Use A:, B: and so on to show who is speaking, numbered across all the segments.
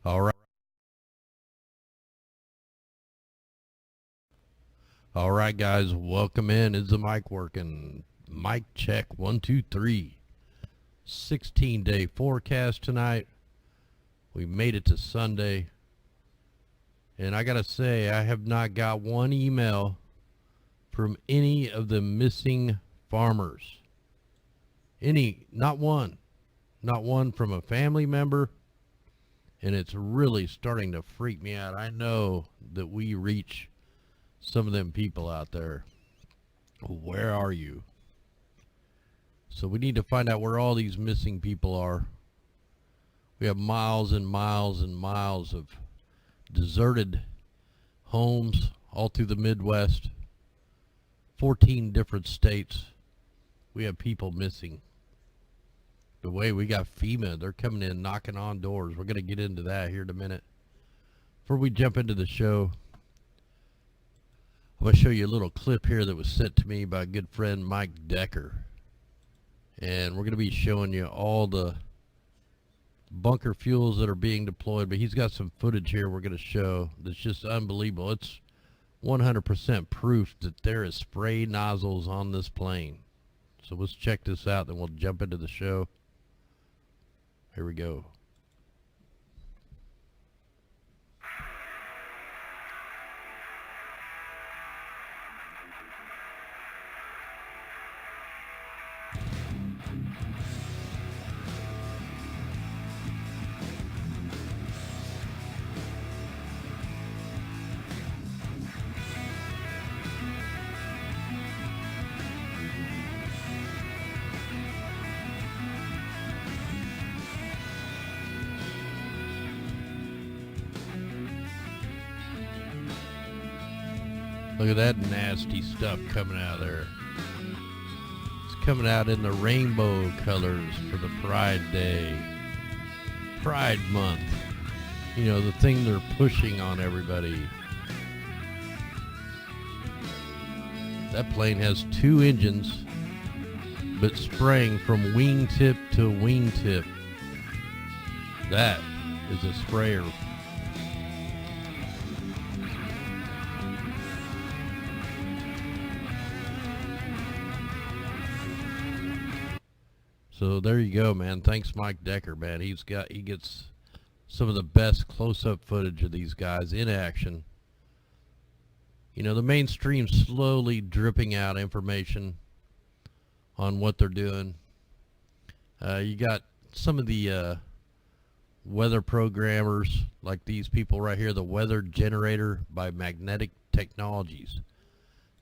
A: All right. All right, guys, welcome in. Is the mic working? Mic check, 1, 2, 3. 16-day forecast tonight. We made it to Sunday. And I got to say, I have not got one email from any of the missing farmers. Not one. Not one from a family member. And it's really starting to freak me out. I know that we reach some of them people out there. Where are you? So we need to find out where all these missing people are. We have miles and miles and miles of deserted homes all through the Midwest. 14 different states. We have people missing. The way we got FEMA, they're coming in knocking on doors. We're going to get into that here in a minute. Before we jump into the show, I'm going to show you a little clip here that was sent to me by a good friend, Mike Decker. And we're going to be showing you all the bunker fuels that are being deployed. But he's got some footage here we're going to show that's just unbelievable. It's 100% proof that there is spray nozzles on this plane. So let's check this out, then we'll jump into the show. Here we go. Look at that nasty stuff coming out of there. It's coming out in the rainbow colors for the Pride Day. Pride Month. You know, the thing they're pushing on everybody. That plane has 2 engines, but spraying from wingtip to wingtip. That is a sprayer. So there you go, man. Thanks, Mike Decker, man. He gets some of the best close-up footage of these guys in action. You know, the mainstream's slowly dripping out information on what they're doing. You got some of the weather programmers, like these people right here, the Weather Generator by Magnetic Technologies.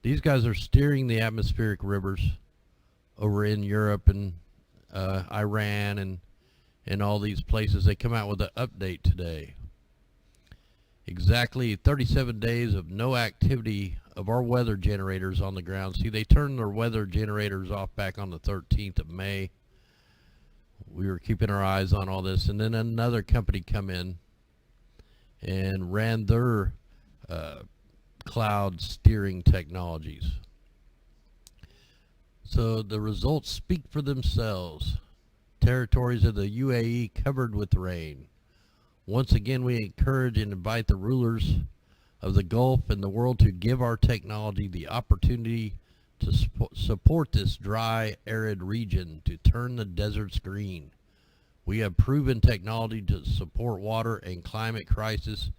A: These guys are steering the atmospheric rivers over in Europe and Iran and all these places. They come out with an update today. Exactly 37 days of no activity of our weather generators on the ground. See, they turned their weather generators off back on the 13th of May. We were keeping our eyes on all this, and then another company come in and ran their cloud steering technologies. So the results speak for themselves. Territories of the UAE covered with rain. Once again, we encourage and invite the rulers of the Gulf and the world to give our technology the opportunity to support this dry, arid region, to turn the deserts green. We have proven technology to support water and climate crisis,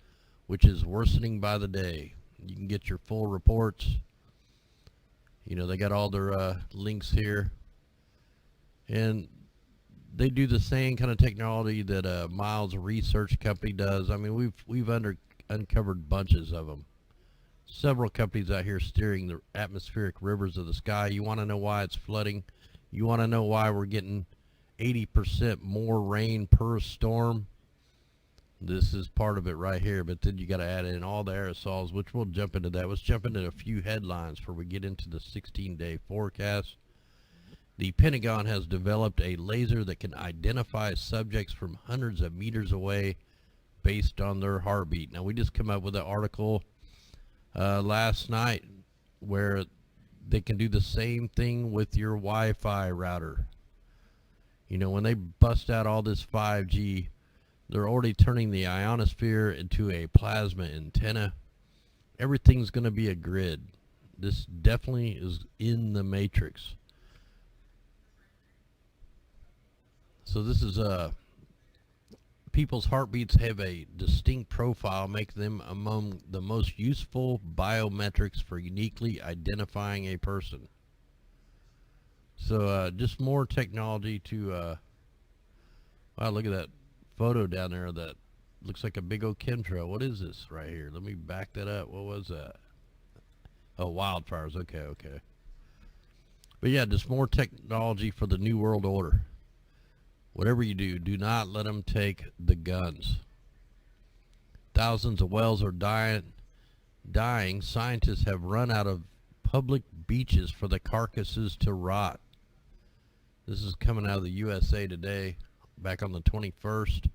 A: which is worsening by the day. You can get your full reports. You know, they got all their links here. And they do the same kind of technology that Miles Research Company does. I mean, we've uncovered bunches of them. Several companies out here steering the atmospheric rivers of the sky. You want to know why it's flooding? You want to know why we're getting 80% more rain per storm? This is part of it right here, but then you got to add in all the aerosols, which we'll jump into that. Let's jump into a few headlines before we get into the 16-day forecast. The Pentagon has developed a laser that can identify subjects from hundreds of meters away based on their heartbeat. Now, we just come up with an article last night where they can do the same thing with your Wi-Fi router. You know, when they bust out all this 5G, They're already turning the ionosphere into a plasma antenna. Everything's going to be a grid. This definitely is in the matrix. So this is people's heartbeats have a distinct profile, making them among the most useful biometrics for uniquely identifying a person. So just more technology to wow, look at that photo down there. That looks like a big old chemtrail. What is this right here? Let me back that up. What was that? Oh, wildfires. Okay. But yeah, just more technology for the New World Order. Whatever you do, do not let them take the guns. Thousands of whales are dying. Scientists have run out of public beaches for the carcasses to rot. This is coming out of the USA Today, back on the 21st.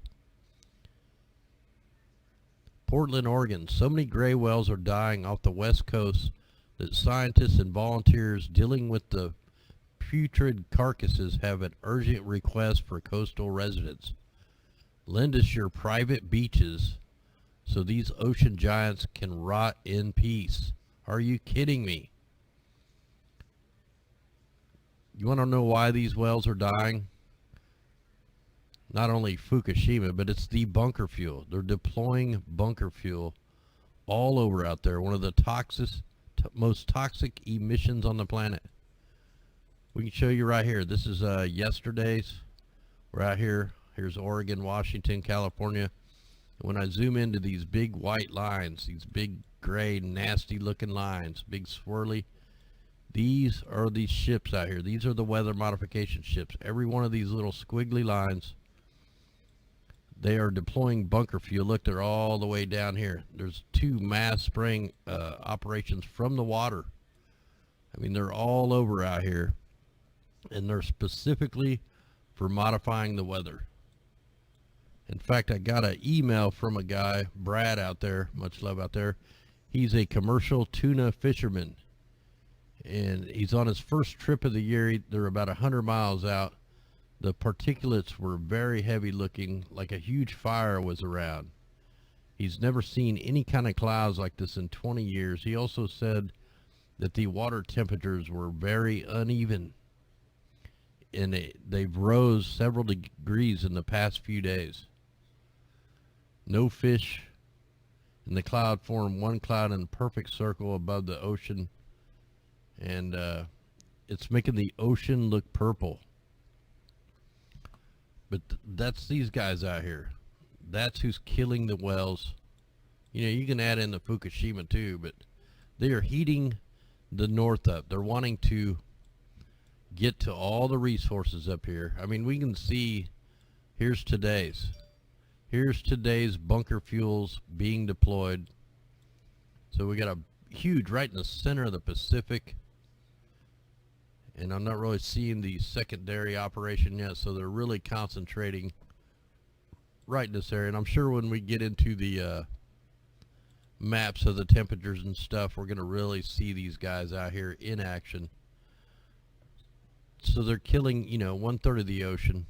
A: Portland, Oregon. So many gray whales are dying off the west coast that scientists and volunteers dealing with the putrid carcasses have an urgent request for coastal residents. Lend us your private beaches so these ocean giants can rot in peace. Are you kidding me? You want to know why these whales are dying? Not only Fukushima, but it's the bunker fuel. They're deploying bunker fuel all over out there. One of the most toxic emissions on the planet. We can show you right here. This is yesterday's. We're out here. Here's Oregon, Washington, California. When I zoom into these big white lines, these big gray, nasty looking lines, big swirly, these are these ships out here. These are the weather modification ships. Every one of these little squiggly lines, they are deploying bunker fuel. Look, they're all the way down here. There's 2 mass spraying operations from the water. I mean, they're all over out here. And they're specifically for modifying the weather. In fact, I got an email from a guy, Brad out there, much love out there. He's a commercial tuna fisherman. And he's on his first trip of the year. They're about 100 miles out. The particulates were very heavy looking, like a huge fire was around. He's never seen any kind of clouds like this in 20 years. He also said that the water temperatures were very uneven. And they've rose several degrees in the past few days. No fish. And the cloud formed one cloud in a perfect circle above the ocean. And it's making the ocean look purple. But that's these guys out here. That's who's killing the whales. You know, you can add in the Fukushima too, but they are heating the north up. They're wanting to get to all the resources up here. I mean, we can see, here's today's bunker fuels being deployed. So we got a huge right in the center of the Pacific. And I'm not really seeing the secondary operation yet, so they're really concentrating right in this area. And I'm sure when we get into the maps of the temperatures and stuff, we're going to really see these guys out here in action. So they're killing, you know, 1/3 of the ocean,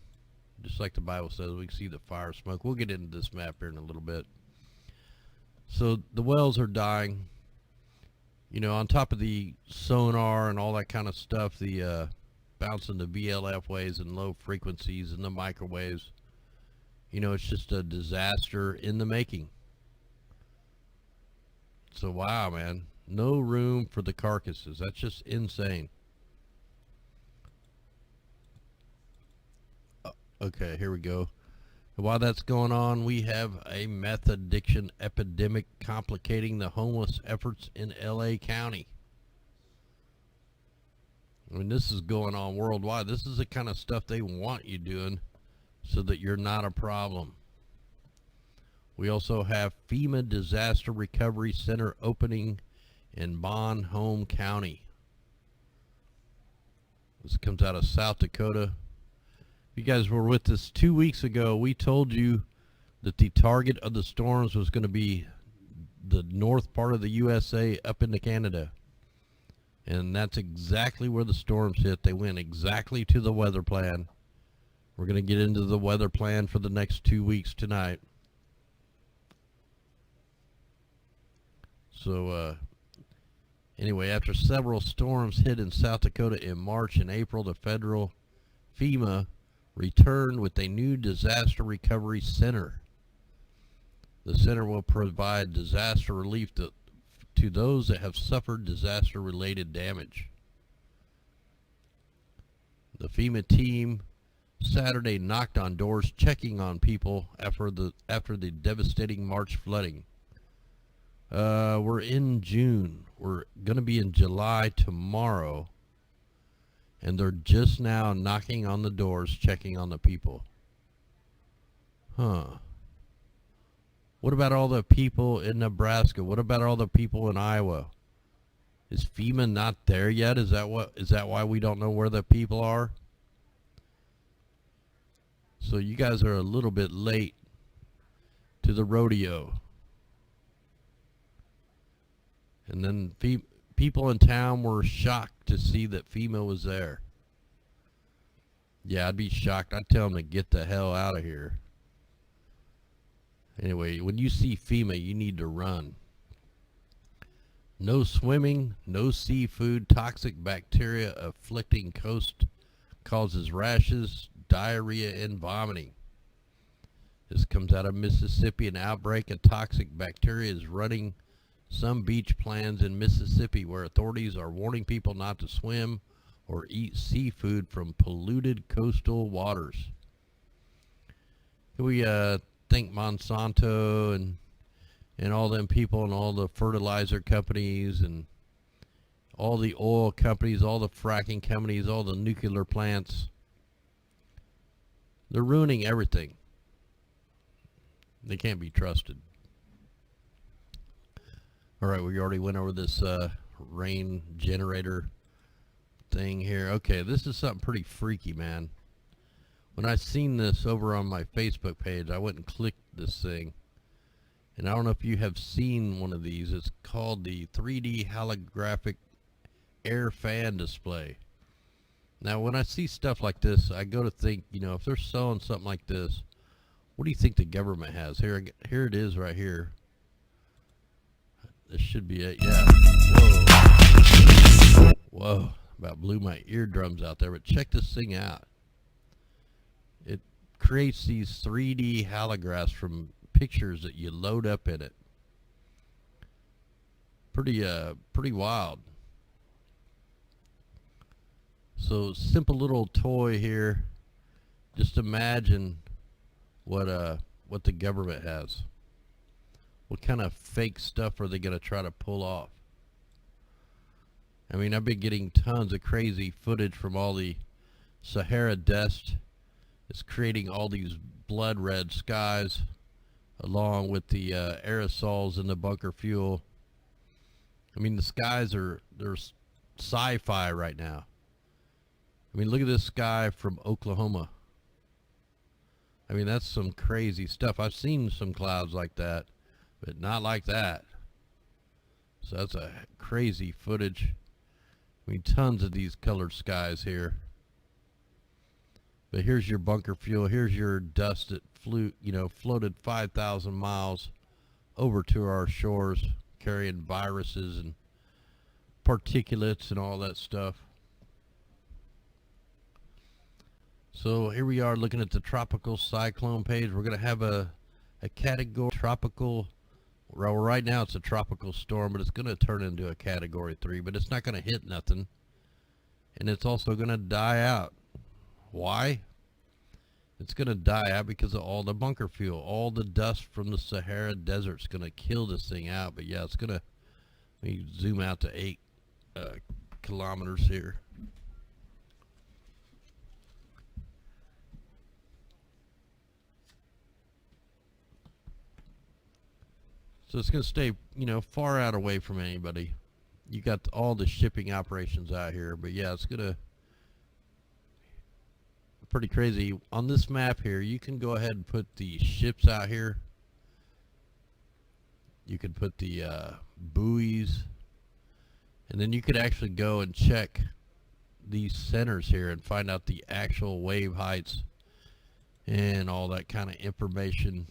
A: just like the Bible says. We can see the fire smoke. We'll get into this map here in a little bit. So the whales are dying. You know, on top of the sonar and all that kind of stuff, the bouncing the VLF waves and low frequencies and the microwaves, you know, it's just a disaster in the making. So, wow, man. No room for the carcasses. That's just insane. Okay, here we go. While that's going on, we have a meth addiction epidemic complicating the homeless efforts in LA County. I mean, this is going on worldwide. This is the kind of stuff they want you doing so that you're not a problem. We also have FEMA Disaster Recovery Center opening in Bon Homme County. This comes out of South Dakota. If you guys were with us 2 weeks ago, we told you that the target of the storms was going to be the north part of the USA up into Canada. And that's exactly where the storms hit. They went exactly to the weather plan. We're going to get into the weather plan for the next 2 weeks tonight. So, anyway, after several storms hit in South Dakota in March and April, the federal FEMA returned with a new disaster recovery center. The center will provide disaster relief to those that have suffered disaster-related damage. The FEMA team Saturday knocked on doors checking on people after the devastating March flooding. We're in June. We're going to be in July tomorrow. And they're just now knocking on the doors, checking on the people. Huh. What about all the people in Nebraska? What about all the people in Iowa? Is FEMA not there yet? Is that why we don't know where the people are? So you guys are a little bit late to the rodeo. And then people in town were shocked to see that FEMA was there. Yeah, I'd be shocked. I'd tell them to get the hell out of here. Anyway, when you see FEMA, you need to run. No swimming, no seafood. Toxic bacteria afflicting coast causes rashes, diarrhea, and vomiting. This comes out of Mississippi. An outbreak of toxic bacteria is running some beach plans in Mississippi, where authorities are warning people not to swim or eat seafood from polluted coastal waters. We think Monsanto and all them people and all the fertilizer companies and all the oil companies, all the fracking companies, all the nuclear plants, they're ruining everything. They can't be trusted. All right, we already went over this rain generator thing here. Okay, this is something pretty freaky, man. When I seen this over on my Facebook page, I went and clicked this thing. And I don't know if you have seen one of these. It's called the 3D holographic air fan display. Now, when I see stuff like this, I go to think, you know, if they're selling something like this, what do you think the government has? Here it is right here. This should be it. Yeah. Whoa. Whoa. About blew my eardrums out there. But check this thing out. It creates these 3D holographs from pictures that you load up in it. Pretty wild. So simple little toy here. Just imagine what the government has. What kind of fake stuff are they going to try to pull off? I mean, I've been getting tons of crazy footage from all the Sahara dust. It's creating all these blood red skies along with the aerosols in the bunker fuel. I mean, the skies they're sci-fi right now. I mean, look at this sky from Oklahoma. I mean, that's some crazy stuff. I've seen some clouds like that, but not like that. So that's a crazy footage. I mean, tons of these colored skies here. But here's your bunker fuel. Here's your dust that floated 5,000 miles over to our shores, carrying viruses and particulates and all that stuff. So here we are looking at the tropical cyclone page. We're going to have a category tropical. Well, right now it's a tropical storm, but it's going to turn into a category 3, but it's not going to hit nothing. And it's also going to die out. Why? It's going to die out because of all the bunker fuel. All the dust from the Sahara Desert is going to kill this thing out. But yeah, it's going to, let me zoom out to 8 kilometers here. So it's going to stay, far out away from anybody. You got all the shipping operations out here. But yeah, it's going to, pretty crazy. On this map here, you can go ahead and put the ships out here. You can put the buoys. And then you could actually go and check these centers here and find out the actual wave heights and all that kind of information.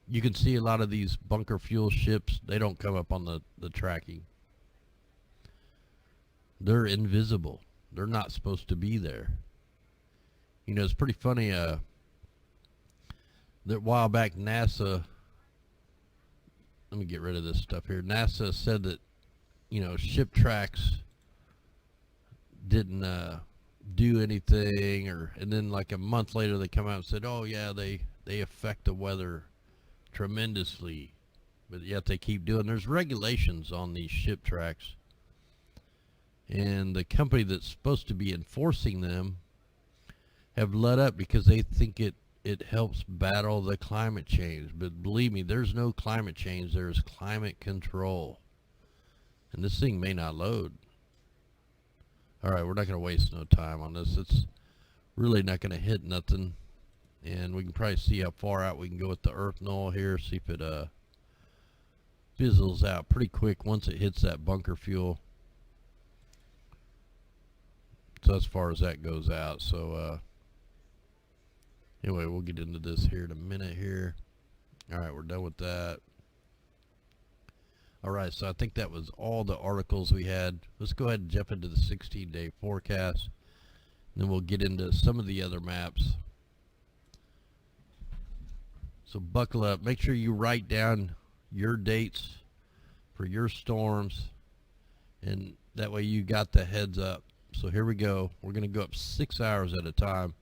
A: You can see a lot of these bunker fuel ships, they don't come up on the tracking. They're invisible. They're not supposed to be there. You know, it's pretty funny, that a while back NASA, let me get rid of this stuff here. NASA said that, you know, ship tracks didn't do anything, and then like a month later they come out and said, oh yeah, they affect the weather tremendously, but yet they keep doing. There's regulations on these ship tracks, and the company that's supposed to be enforcing them have let up because they think it helps battle the climate change. But believe me, there's no climate change, there's climate control. And this thing may not load. Alright, we're not going to waste no time on this. It's really not going to hit nothing. And we can probably see how far out we can go with the earth null here. See if it fizzles out pretty quick once it hits that bunker fuel. So as far as that goes out. So anyway, we'll get into this here in a minute here. Alright, we're done with that. Alright, so I think that was all the articles we had. Let's go ahead and jump into the 16-day forecast. And then we'll get into some of the other maps. So buckle up. Make sure you write down your dates for your storms, and that way you got the heads up. So here we go. We're going to go up 6 hours at a time.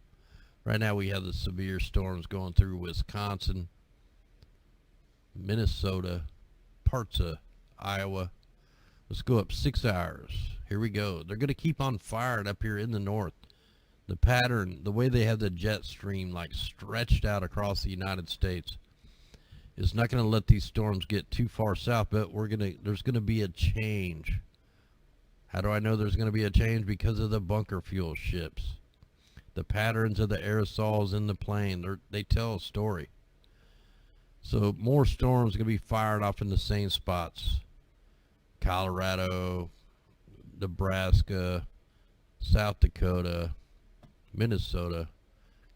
A: Right now we have the severe storms going through Wisconsin, Minnesota, parts of Iowa. Let's go up 6 hours. Here we go. They're going to keep on firing up here in the north. The pattern, the way they have the jet stream like stretched out across the United States, is not going to let these storms get too far south, but there's going to be a change. How do I know there's going to be a change? Because of the bunker fuel ships. The patterns of the aerosols in the plane, they tell a story. So more storms are going to be fired off in the same spots. Colorado, Nebraska, South Dakota, Minnesota.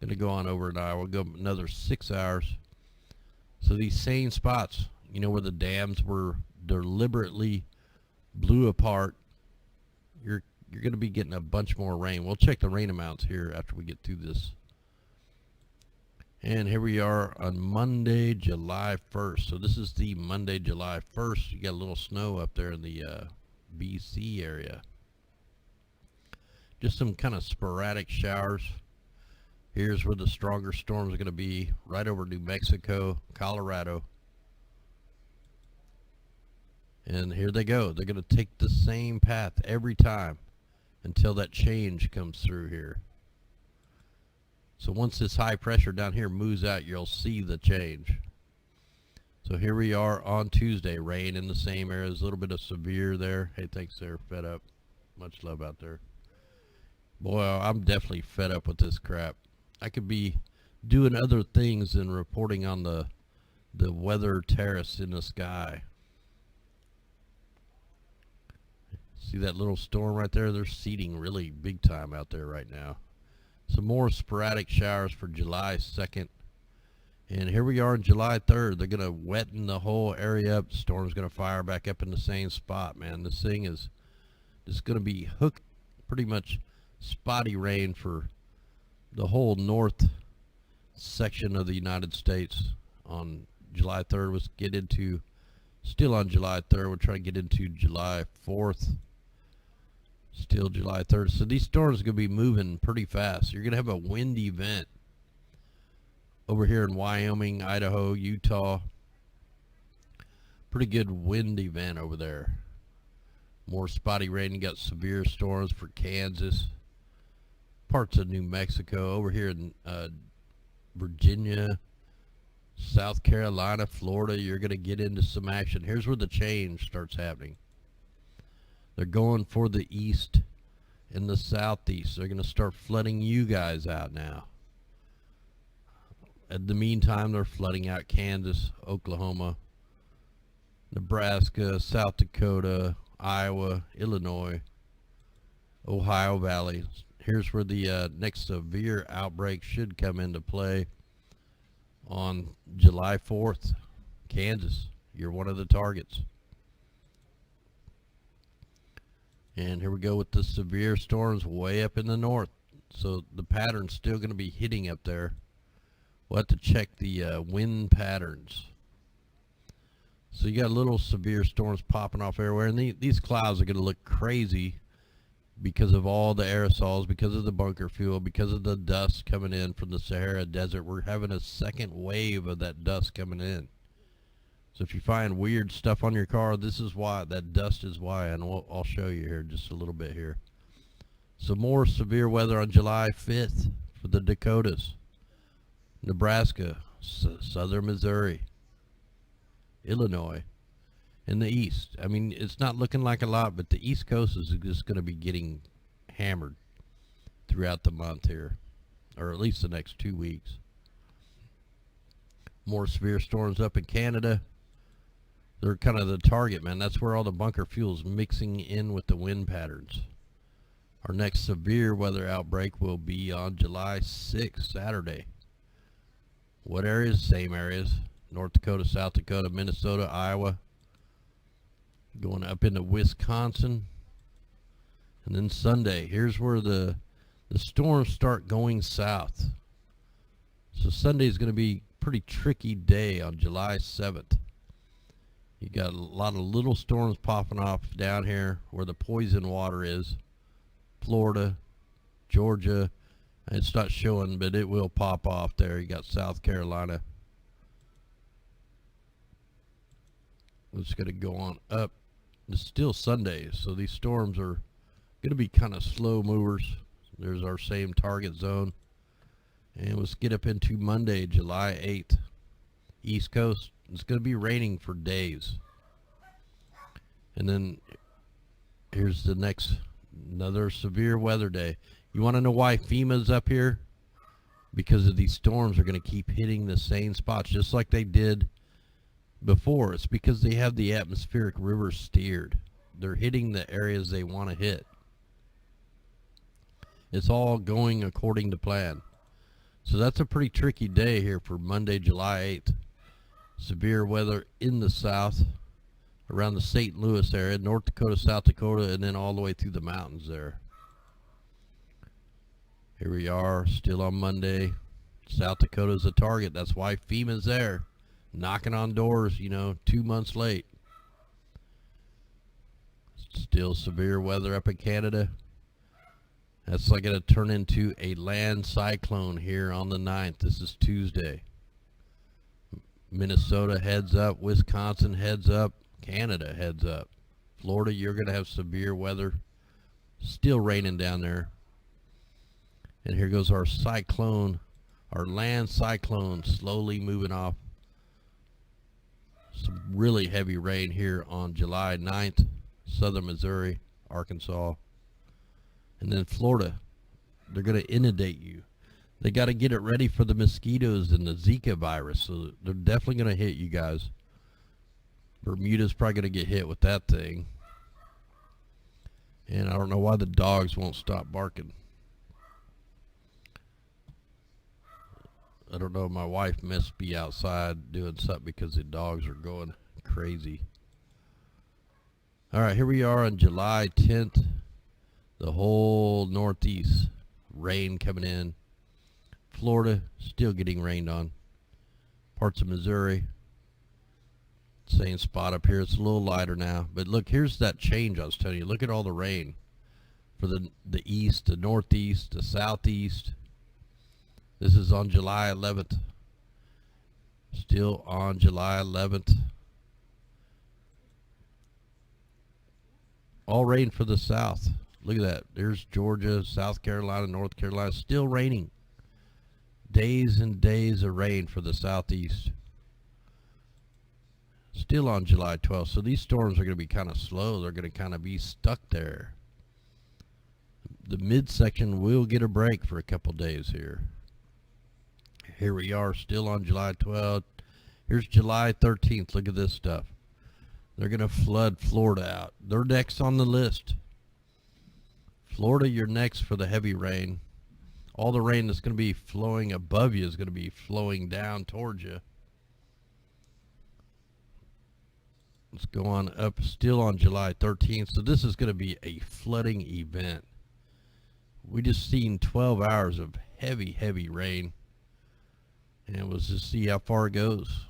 A: Going to go on over to Iowa. We'll go another 6 hours. So these same spots, you know, where the dams were deliberately blew apart, you're going to be getting a bunch more rain. We'll check the rain amounts here after we get through this. And here we are on Monday, July 1st. So this is the Monday, July 1st. You got a little snow up there in the BC area. Just some kind of sporadic showers. Here's where the stronger storms are going to be, right over New Mexico, Colorado. And here they go. They're going to take the same path every time until that change comes through here. So once this high pressure down here moves out, you'll see the change. So here we are on Tuesday. Rain in the same areas. A little bit of severe there. Hey, thanks there. Fed up. Much love out there. Boy, I'm definitely fed up with this crap. I could be doing other things than reporting on the weather terrorists in the sky. See that little storm right there? They're seeding really big time out there right now. Some more sporadic showers for July 2nd. And here we are on July 3rd. They're going to wetten the whole area up. The storm's going to fire back up in the same spot, man. This thing is going to be hooked, pretty much spotty rain for the whole north section of the United States on July 3rd. Let's get into, still on July 3rd, we'll try to get into July 4th. Still July 3rd. So these storms are going to be moving pretty fast. You're going to have a wind event over here in Wyoming, Idaho, Utah. Pretty good wind event over there. More spotty rain. You got severe storms for Kansas, parts of New Mexico, over here in Virginia, South Carolina, Florida. You're going to get into some action. Here's where the change starts happening. They're going for the east and the southeast. They're going to start flooding you guys out now. In the meantime, they're flooding out Kansas, Oklahoma, Nebraska, South Dakota, Iowa, Illinois, Ohio Valley. Here's where the next severe outbreak should come into play. on July 4th. Kansas, you're one of the targets. And here we go with the severe storms way up in the north. So the pattern's still going to be hitting up there. We'll have to check the wind patterns. So you got little severe storms popping off everywhere, and these clouds are going to look crazy because of all the aerosols, because of the bunker fuel, because of the dust coming in from the Sahara Desert. We're having a second wave of that dust coming in. So if you find weird stuff on your car, this is why. That dust is why, and I'll show you here just a little bit here. So more severe weather on July 5th for the Dakotas, Nebraska, southern Missouri, Illinois, in the east. I mean, it's not looking like a lot, but the East Coast is just going to be getting hammered throughout the month here, or at least the next 2 weeks. More severe storms up in Canada. They're kind of the target, man. That's where all the bunker fuel's mixing in with the wind patterns. Our next severe weather outbreak will be on July 6th, Saturday. What areas? Same areas. North Dakota, South Dakota, Minnesota, Iowa. Going up into Wisconsin. And then Sunday, here's where the storms start going south. So Sunday is going to be a pretty tricky day on July 7th. You got a lot of little storms popping off down here where the poison water is. Florida, Georgia. It's not showing, but it will pop off there. You got South Carolina. It's going to go on up. It's still Sunday, so these storms are going to be kind of slow movers. There's our same target zone. And let's get up into Monday, July 8th. East Coast. It's going to be raining for days. And then here's the next, another severe weather day. You want to know why FEMA's up here? Because of these storms are going to keep hitting the same spots just like they did before. It's because they have the atmospheric rivers steered. They're hitting the areas they want to hit. It's all going according to plan. So that's a pretty tricky day here for Monday, July 8th. Severe weather in the south, around the St. Louis area, North Dakota, South Dakota, and then all the way through the mountains there. Here we are, still on Monday. South Dakota's a target. That's why FEMA's there, knocking on doors, 2 months late. Still severe weather up in Canada. That's like going to turn into a land cyclone here on the 9th. This is Tuesday. Minnesota heads up, Wisconsin heads up, Canada heads up. Florida, you're going to have severe weather. Still raining down there. And here goes our cyclone, our land cyclone slowly moving off. Some really heavy rain here on July 9th, southern Missouri, Arkansas. And then Florida, they're going to inundate you. They got to get it ready for the mosquitoes and the Zika virus, so they're definitely going to hit you guys. Bermuda's probably going to get hit with that thing. And I don't know why the dogs won't stop barking. I don't know, my wife must be outside doing something because the dogs are going crazy. All right, here we are on July 10th. The whole Northeast, rain coming in. Florida, still getting rained on. Parts of Missouri, same spot up here. It's a little lighter now. But look, here's that change I was telling you. Look at all the rain for the east, the northeast, the southeast. This is on July 11th. Still on July 11th. All rain for the south. Look at that. There's Georgia, South Carolina, North Carolina. Still raining. Days and days of rain for the southeast. Still on July 12th. So these storms are going to be kind of slow. They're going to kind of be stuck there. The midsection will get a break for a couple days here. Here we are still on July 12th. Here's July 13th. Look at this stuff. They're going to flood Florida out. They're next on the list. Florida, you're next for the heavy rain. all the rain that's going to be flowing above you is going to be flowing down towards you. Let's go on up, still on July 13th. So this is going to be a flooding event. We just seen 12 hours of heavy, heavy rain. And we'll just see how far it goes.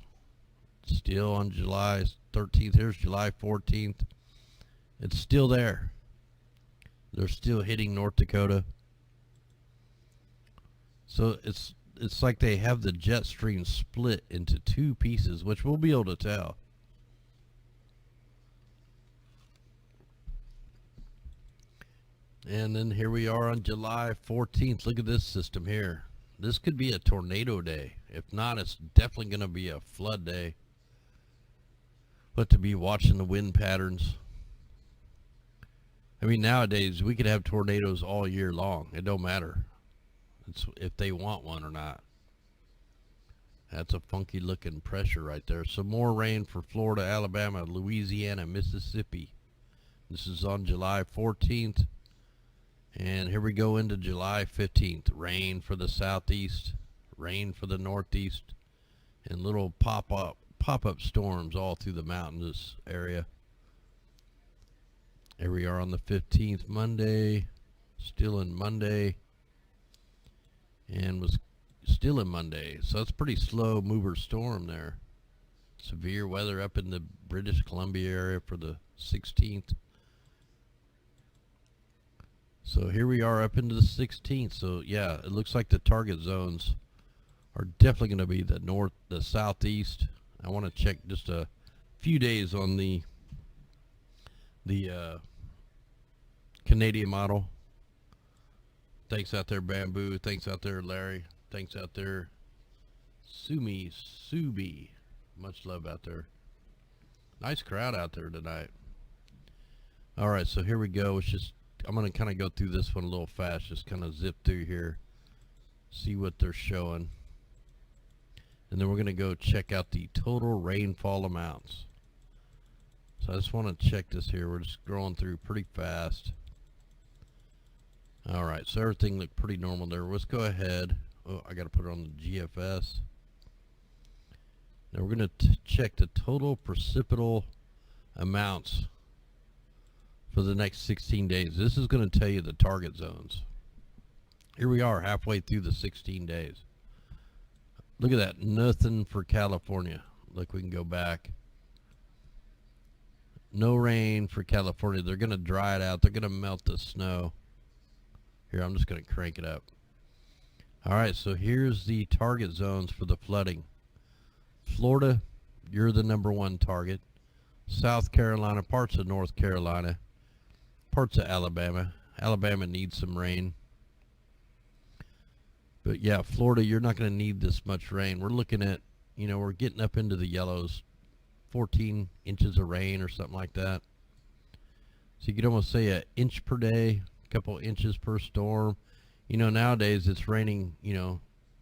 A: Still on July 13th. Here's July 14th. It's still there. They're still hitting North Dakota. So it's like they have the jet stream split into two pieces, which we'll be able to tell. And then here we are on July 14th. Look at this system here. This could be a tornado day. If not, it's definitely going to be a flood day. But to be watching the wind patterns. I mean, nowadays we could have tornadoes all year long. It don't matter. It's if they want one or not. That's a funky looking pressure right there. Some more rain for Florida, Alabama, Louisiana, Mississippi. This is on July 14th. And here we go into July 15th. Rain for the southeast, rain for the northeast, and little pop-up storms all through the mountainous area. Here we are on the 15th, Monday, still in Monday, and was still in Monday. So that's pretty slow mover storm there. Severe weather up in the British Columbia area for the 16th. So here we are up into the 16th. So yeah, it looks like the target zones are definitely going to be the southeast. I want to check just a few days on the Canadian model. Thanks out there, Bamboo. Thanks out there, Larry. Thanks out there, Subi. Much love out there. Nice crowd out there tonight. All right, so here we go. It's just I'm going to kind of go through this one a little fast, just kind of zip through here, see what they're showing. And then we're going to go check out the total rainfall amounts. So I just want to check this here. We're just scrolling through pretty fast. All right, so everything looked pretty normal there. Let's go ahead. Oh, I got to put it on the GFS. Now we're going to check the total precipitable amounts for the next 16 days. This is going to tell you the target zones. Here we are halfway through the 16 days. Look at that. Nothing for California. Look, we can go back. No rain for California. They're going to dry it out. They're going to melt the snow. Here, I'm just going to crank it up. All right, so here's the target zones for the flooding. Florida, you're the #1 target. South Carolina, parts of North Carolina, parts of Alabama. Alabama needs some rain. But yeah, Florida, you're not going to need this much rain. We're looking at, we're getting up into the yellows, 14 inches of rain or something like that. So you could almost say an inch per day, a couple inches per storm. Nowadays it's raining,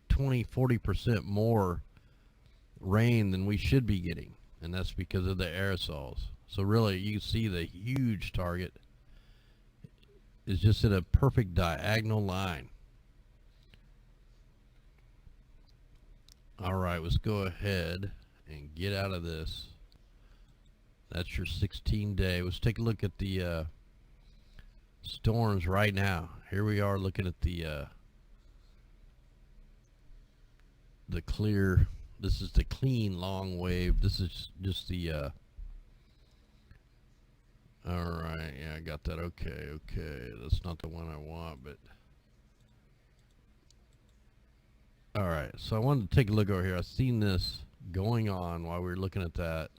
A: 20-40% more rain than we should be getting. And that's because of the aerosols. So really, you can see the huge target is just in a perfect diagonal line. All right, let's go ahead and get out of this. That's your 16-day. Let's take a look at the storms right now. Here we are looking at the clear. This is the clean long wave. This is just the all right, yeah, I got that. Okay, that's not the one I want, but all right, so I wanted to take a look over here. I've seen this going on while we were looking at that,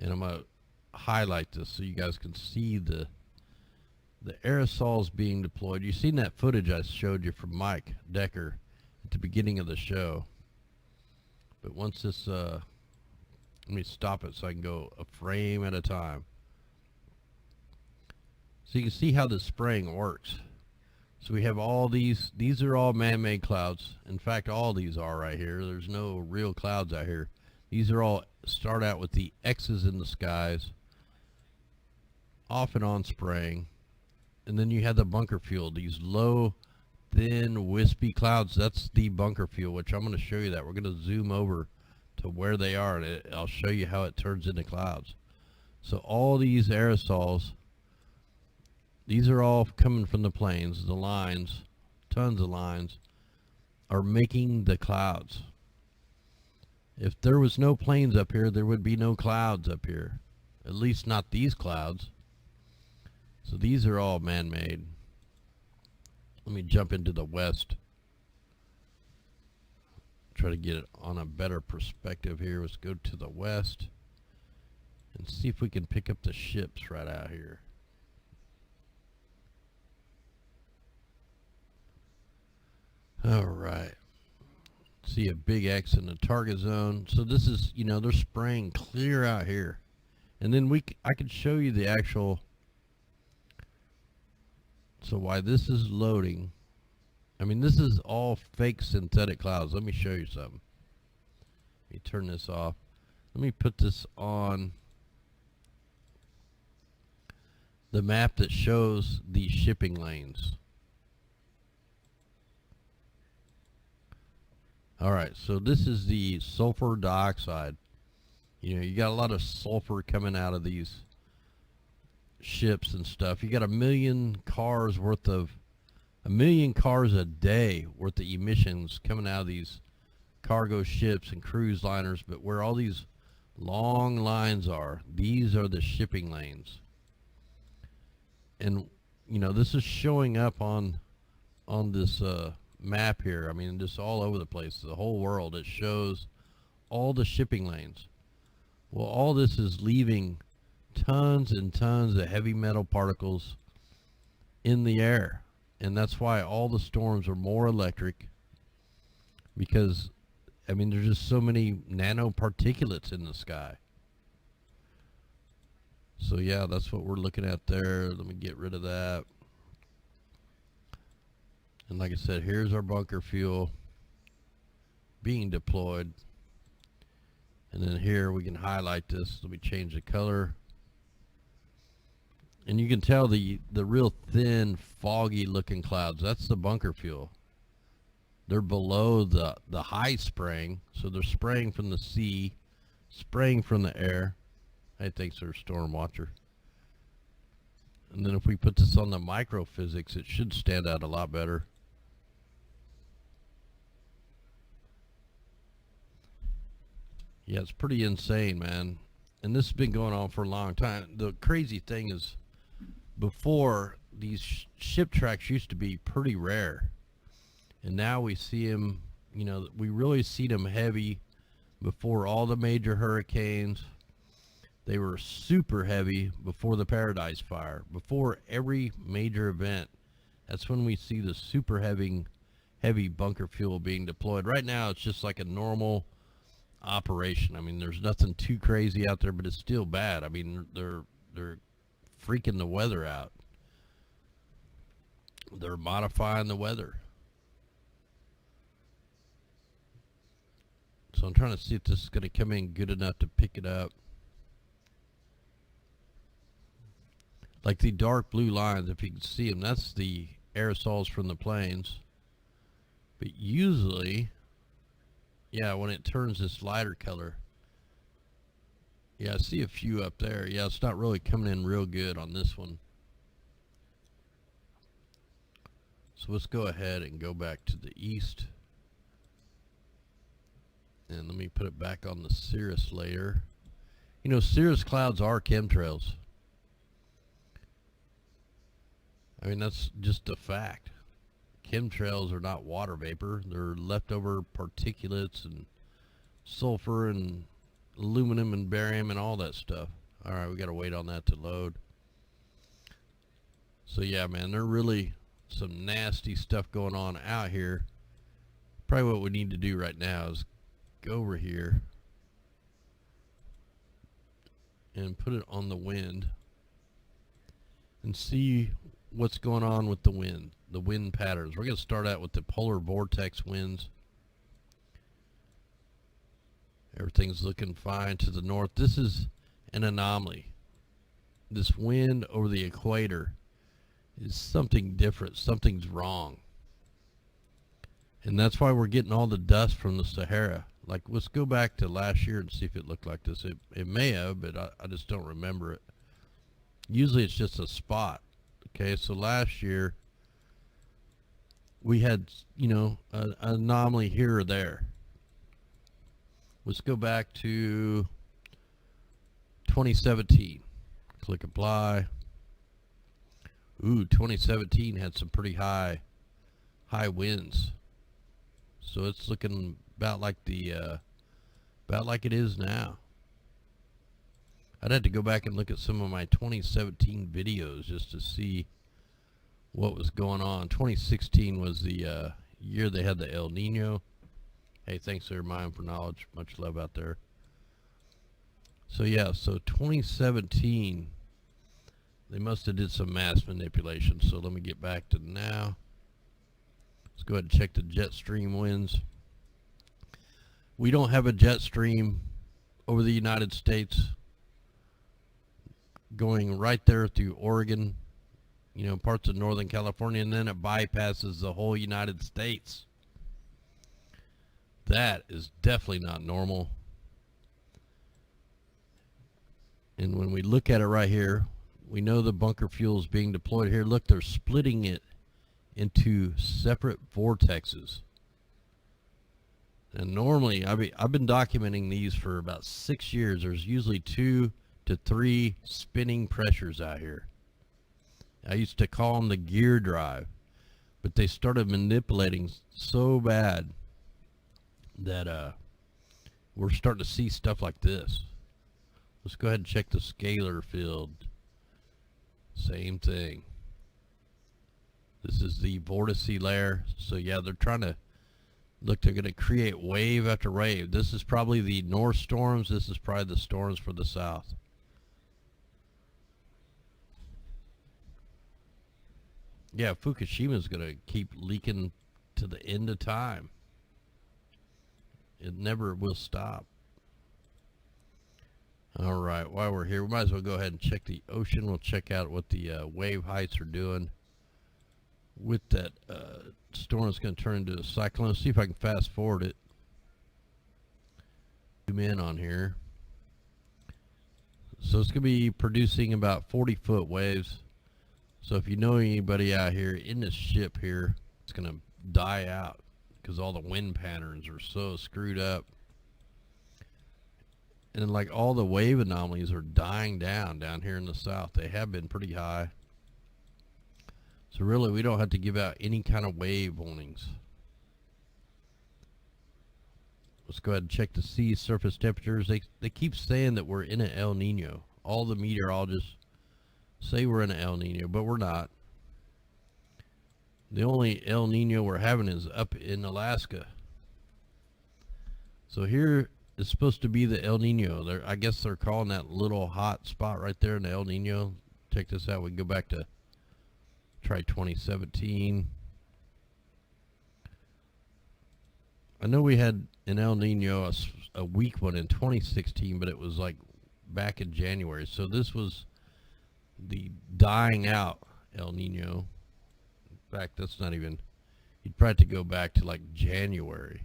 A: and I'm gonna highlight this so you guys can see the aerosols being deployed. You've seen that footage I showed you from Mike Decker at the beginning of the show. But once this, let me stop it so I can go a frame at a time. So you can see how the spraying works. So we have all these are all man-made clouds. In fact, all these are right here. There's no real clouds out here. These are all start out with the X's in the skies, off and on spraying. And then you have the bunker fuel, these low thin, wispy clouds. That's the bunker fuel, which I'm going to show you that. We're going to zoom over to where they are, and I'll show you how it turns into clouds. So all these aerosols, these are all coming from the planes. The lines, tons of lines, are making the clouds. If there was no planes up here, there would be no clouds up here. At least not these clouds. So these are all man-made. Let me jump into the west. Try to get it on a better perspective here. Let's go to the west and see if we can pick up the ships right out here. All right. See a big X in the target zone. So this is, you know, they're spraying clear out here. And then I could show you the actual. So while this is loading, I mean, this is all fake synthetic clouds. Let me show you something. Let me turn this off. Let me put this on the map that shows the shipping lanes. Alright, so this is the sulfur dioxide. You know, you got a lot of sulfur coming out of these ships and stuff. You got 1 million cars worth of, 1 million cars a day worth of emissions coming out of these cargo ships and cruise liners. But where all these long lines are, these are the shipping lanes. And you know, this is showing up on this map here. I mean, just all over the place, the whole world. It shows all the shipping lanes. Well, all this is leaving tons and tons of heavy metal particles in the air, and that's why all the storms are more electric, because I mean, there's just so many nanoparticulates in the sky. So yeah, that's what we're looking at there. Let me get rid of that. And like I said, here's our bunker fuel being deployed. And then here we can highlight this. Let me change the color. And you can tell the real thin, foggy looking clouds. That's the bunker fuel. They're below the high spraying. So they're spraying from the sea, spraying from the air. I think they're a storm watcher. And then if we put this on the microphysics, it should stand out a lot better. Yeah, it's pretty insane, man. And this has been going on for a long time. The crazy thing is, before, these ship tracks used to be pretty rare. And now we see them, you know, we really see them heavy before all the major hurricanes. They were super heavy before the Paradise Fire. Before every major event, that's when we see the super heavy bunker fuel being deployed. Right now, it's just like a normal operation. I mean, there's nothing too crazy out there, but it's still bad. I mean, they're freaking the weather out. They're modifying the weather. So I'm trying to see if this is going to come in good enough to pick it up. Like the dark blue lines, if you can see them, that's the aerosols from the planes. But usually, yeah, when it turns this lighter color, yeah, I see a few up there. Yeah, it's not really coming in real good on this one. So let's go ahead and go back to the east. And let me put it back on the Cirrus layer. You know, Cirrus clouds are chemtrails. I mean, that's just a fact. Chemtrails are not water vapor. They're leftover particulates and sulfur and aluminum and barium and all that stuff. All right, we got to wait on that to load. So yeah, man, there really some nasty stuff going on out here. Probably what we need to do right now is go over here and put it on the wind and see what's going on with the wind patterns. We're going to start out with the polar vortex winds. Everything's looking fine to the north. This is an anomaly. This wind over the equator is something different. Something's wrong. And that's why we're getting all the dust from the Sahara. Like, let's go back to last year and see if it looked like this. It may have, but I just don't remember it. Usually it's just a spot. Okay, so last year we had, you know, an anomaly here or there. Let's go back to 2017. Click apply. Ooh, 2017 had some pretty high winds. So it's looking about like it is now. I'd have to go back and look at some of my 2017 videos just to see what was going on. 2016 was the year they had the El Nino. Hey, thanks there, Mine for Knowledge. Much love out there. So yeah, so 2017, they must have did some mass manipulation. So let me get back to now. Let's go ahead and check the jet stream winds. We don't have a jet stream over the United States going right there through Oregon, you know, parts of Northern California, and then it bypasses the whole United States. That is definitely not normal. And when we look at it right here, we know the bunker fuel is being deployed here. Look, they're splitting it into separate vortexes. And normally, I've been documenting these for about 6 years. There's usually 2 to 3 spinning pressures out here. I used to call them the gear drive, but they started manipulating so bad that we're starting to see stuff like this. Let's go ahead and check the scalar field. Same thing. This is the vortice layer. So yeah, they're trying to look, they're going to create wave after wave. This is probably the north storms. This is probably the storms for the south. Yeah, Fukushima's going to keep leaking to the end of time. It never will stop. All right, while we're here, we might as well go ahead and check the ocean. We'll check out what the wave heights are doing with that storm that's going to turn into a cyclone. Let's see if I can fast forward it. Zoom in on here. So it's going to be producing about 40-foot waves. So if you know anybody out here in this ship here, it's going to die out because all the wind patterns are so screwed up. And like all the wave anomalies are dying down here in the south. They have been pretty high. So really, we don't have to give out any kind of wave warnings. Let's go ahead and check the sea surface temperatures. They keep saying that we're in an El Nino. All the meteorologists say we're in an El Nino, but we're not. The only El Nino we're having is up in Alaska. So here is supposed to be the El Nino. I guess they're calling that little hot spot right there in the El Nino. Check this out. We can go back to try 2017. I know we had an El Nino, a weak one in 2016, but it was like back in January. So this was the dying out El Nino. In fact, that's not even, you'd probably have to go back to like January.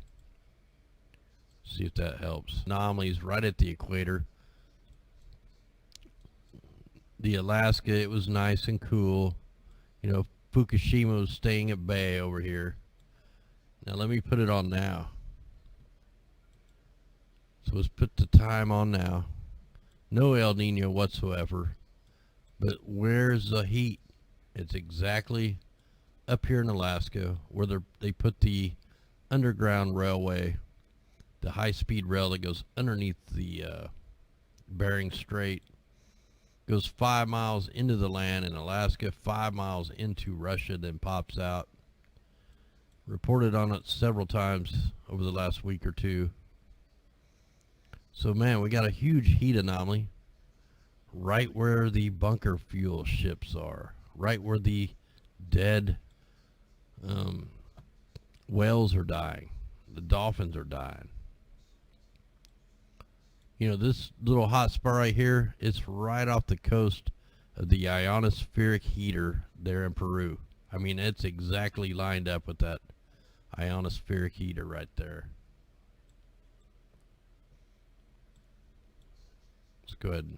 A: See if that helps. Anomalies right at the equator. The Alaska, it was nice and cool. You know, Fukushima was staying at bay over here. Now let me put it on now. So let's put the time on now. No El Nino whatsoever. But where's the heat? It's exactly up here in Alaska where they put the underground railway, the high-speed rail that goes underneath the Bering Strait. Goes 5 miles into the land in Alaska, 5 miles into Russia, then pops out. Reported on it several times over the last week or two. So man, we got a huge heat anomaly right where the bunker fuel ships are, right where the dead whales are dying, the dolphins are dying. You know, this little hot spot right here, it's right off the coast of the ionospheric heater there in Peru. I mean, it's exactly lined up with that ionospheric heater right there. Let's go ahead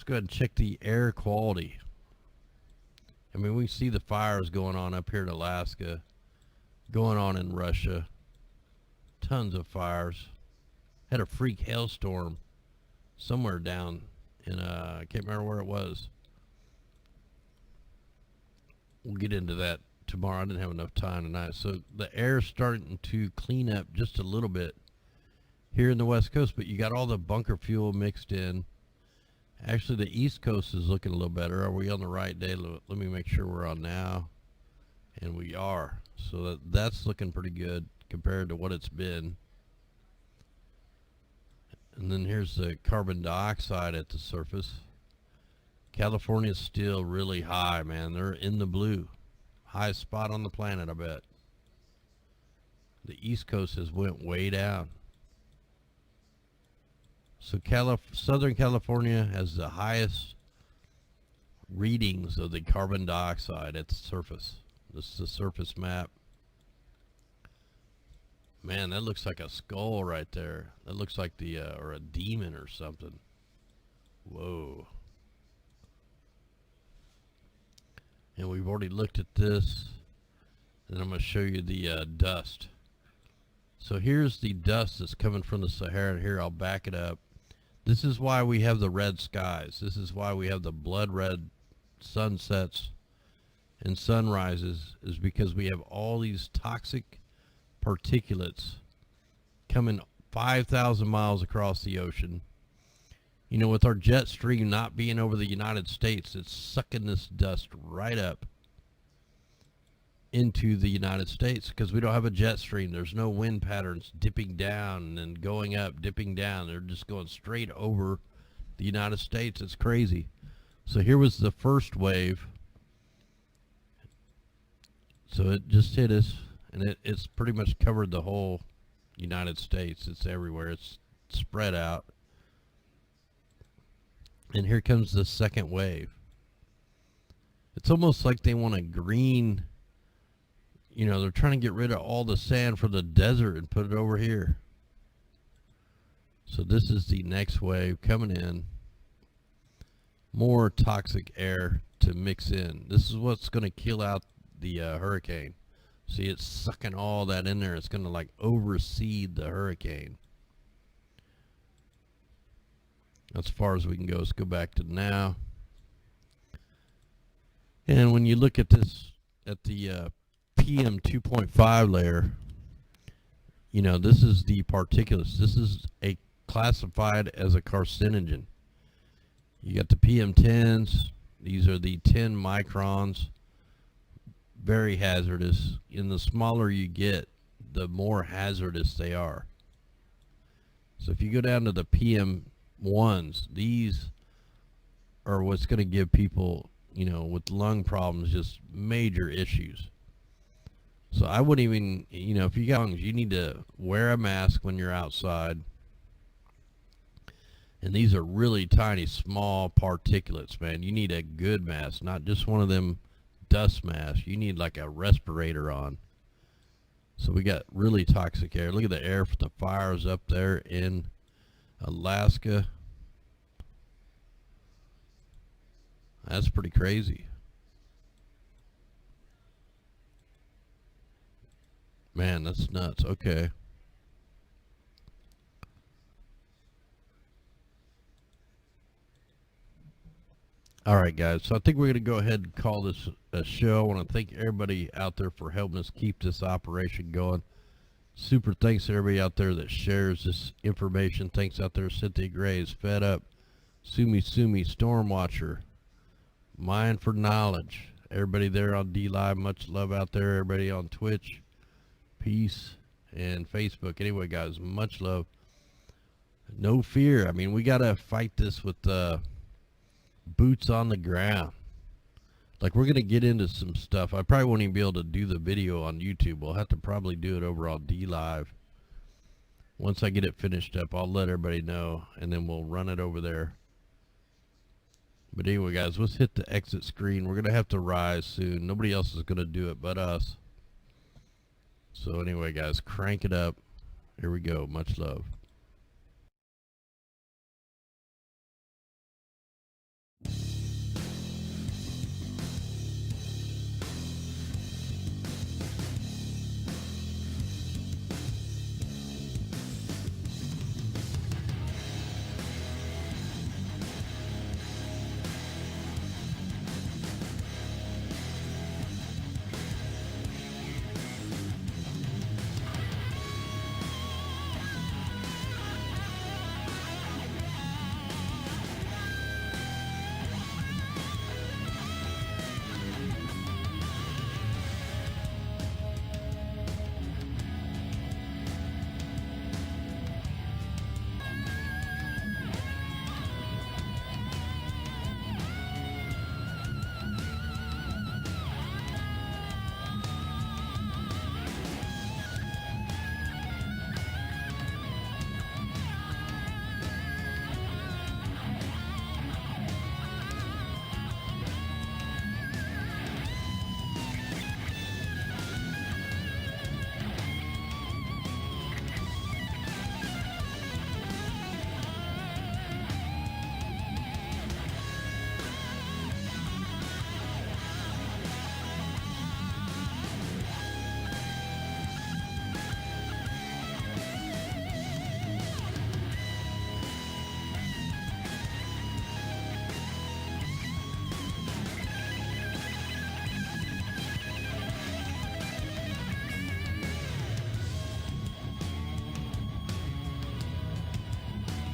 A: and check the air quality. I mean, we see the fires going on up here in Alaska, going on in Russia. Tons of fires. Had a freak hailstorm somewhere down in, I can't remember where it was. We'll get into that tomorrow. I didn't have enough time tonight. So the air's starting to clean up just a little bit here in the West Coast, but you got all the bunker fuel mixed in. Actually, the East Coast is looking a little better. Are we on the right day? Let me make sure we're on now. And we are. So that's looking pretty good compared to what it's been. And then here's the carbon dioxide at the surface. California's still really high, man. They're in the blue. Highest spot on the planet, I bet. The East Coast has went way down. So Southern California has the highest readings of the carbon dioxide at the surface. This is the surface map. Man, that looks like a skull right there. That looks like the, or a demon or something. Whoa. And we've already looked at this. And I'm going to show you the dust. So here's the dust that's coming from the Sahara. Here, I'll back it up. This is why we have the red skies. This is why we have the blood red sunsets and sunrises, is because we have all these toxic particulates coming 5,000 miles across the ocean. You know, with our jet stream not being over the United States, it's sucking this dust right up into the United States because we don't have a jet stream. There's no wind patterns dipping down and then going up, dipping down. They're just going straight over the United States. It's crazy. So here was the first wave. So it just hit us, and it's pretty much covered the whole United States. It's everywhere. It's spread out. And here comes the second wave. It's almost like they want a green, you know, they're trying to get rid of all the sand from the desert and put it over here. So this is the next wave coming in. More toxic air to mix in. This is what's going to kill out the hurricane. See, it's sucking all that in there. It's going to like overseed the hurricane. As far as we can go. Let's go back to now. And when you look at this, at the PM 2.5 layer, you know, this is the particulates. This is classified as a carcinogen. You got the PM10s. These are the 10 microns. Very hazardous. And the smaller you get, the more hazardous they are. So if you go down to the PM1s, these are what's going to give people, you know, with lung problems, just major issues. So I wouldn't even, you know, if you got lungs, you need to wear a mask when you're outside. And these are really tiny, small particulates, man. You need a good mask, not just one of them dust masks. You need like a respirator on. So we got really toxic air. Look at the air from the fires up there in Alaska. That's pretty crazy. Man, that's nuts. Okay. All right, guys. So I think we're going to go ahead and call this a show. I want to thank everybody out there for helping us keep this operation going. Super thanks to everybody out there that shares this information. Thanks out there, Cynthia Graves, Fed Up, Sumi, Stormwatcher, Mind for Knowledge. Everybody there on DLive, much love out there. Everybody on Twitch, peace, and Facebook. Anyway, guys, much love. No fear. I mean, we got to fight this with boots on the ground. Like, we're going to get into some stuff. I probably won't even be able to do the video on YouTube. We'll have to probably do it over on DLive. Once I get it finished up, I'll let everybody know, and then we'll run it over there. But anyway, guys, let's hit the exit screen. We're going to have to rise soon. Nobody else is going to do it but us. So anyway, guys, crank it up. Here we go. Much love.